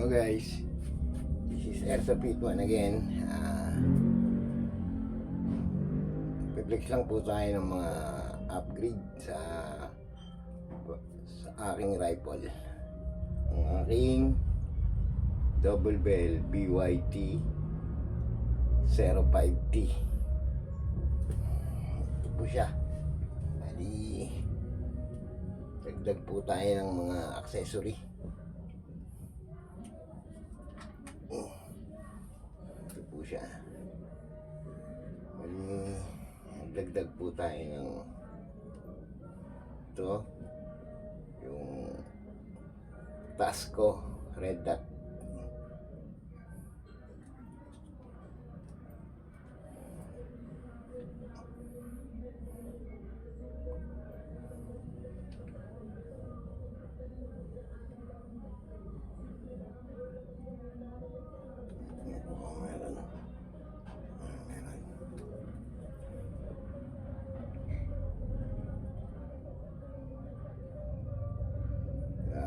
Hello guys, this is Ersa Pitman again. Piplex lang po tayo ng mga upgrade sa aking rifle. Ang aking double bell BYT 05T. Ito po siya. Bali, dagdag po tayo ng mga accessory. Ito po siya. Bali, dagdag po tayo ng ito, yung Tasco red dot.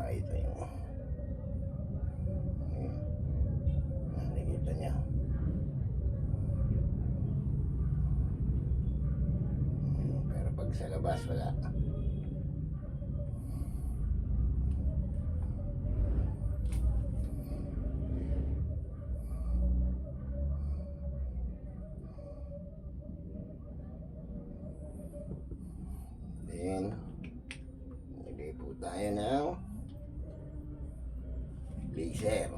Ito yung nakikita niya. Pero pag sa labas wala. Then nilagay po tayo ng laser.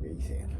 Laser.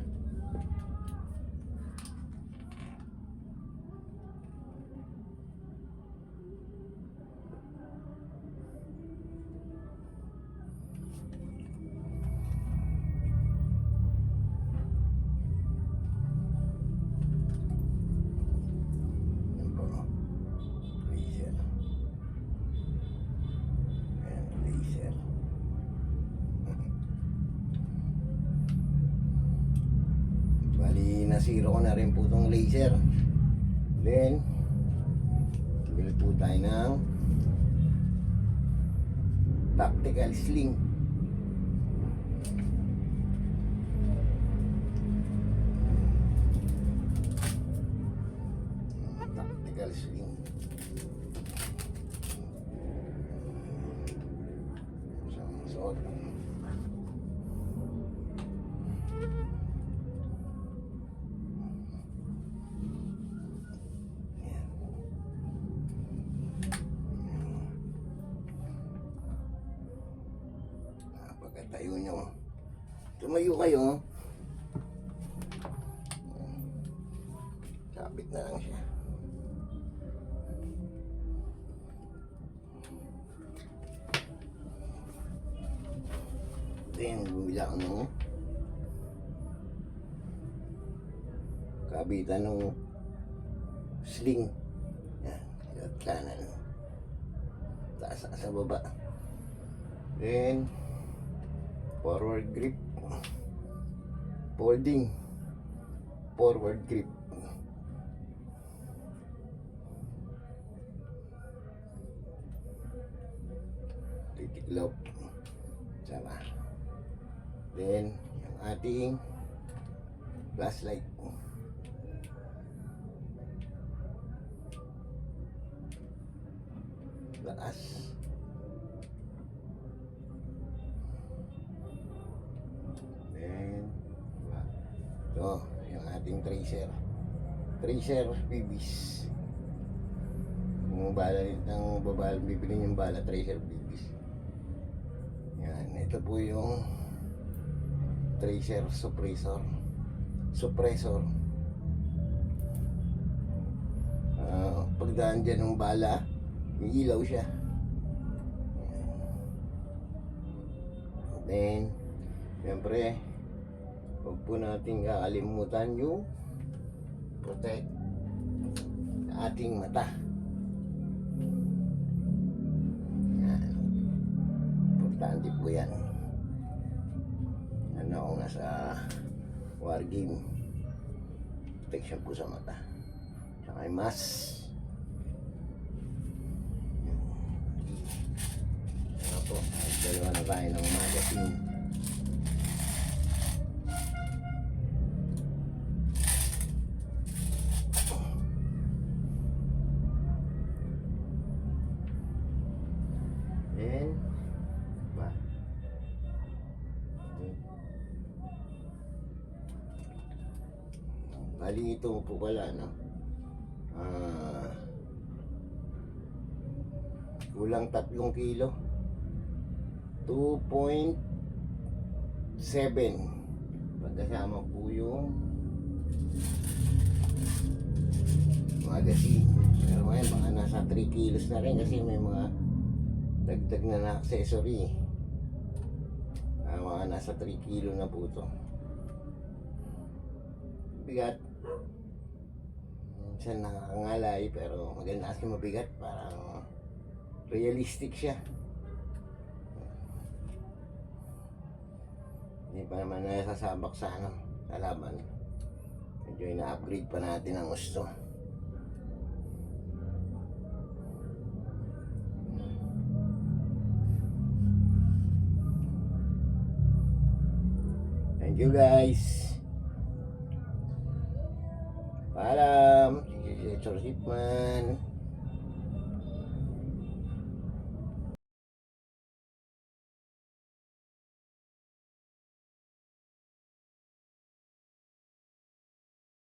Nasiro ko na rin po itong laser. Then bili po tayo ng tactical sling. Tactical sling. Suot. Tayo nyo. Tumayo kayo. Sabit na lang siya. Then, bumila ko ng kabitan ng sling. Yan. At kanan. Taas sa baba. Then, forward grip, folding, forward grip. Titiklop. Sama. Then, yung ating flashlight. Lakas. Ito, yung ating tracer BBs. Yung bala ng babal, bibili yung bala tracer BBs. Yan, ito po yung tracer suppressor. Pagdaan dyan ng bala, may ilaw siya. Then, siyempre, huwag po natin kakalimutan yung protect sa ating mata. Yan. Importante po yan. Ano kung nasa war game, protection po sa mata. Saka yung gozaimasu. Ano po, dalawa na tayo ng magazine. And ba bali ito po pala, no? Kulang 3 kilo, 2.7 pagkasama po yung magazine. Pero ngayon baka nasa 3 kilos na rin kasi may mga dagdag na accessory. Mga nasa 3 kilo na po to. Bigat. Minsan nakakangalay pero maganda kasi mabigat. Parang realistic siya. Hindi pa naman nasasabak sa sa laban. Medyo ina-upgrade pa natin ang gusto. Thank you guys. Paalam. Si Sir Shipman.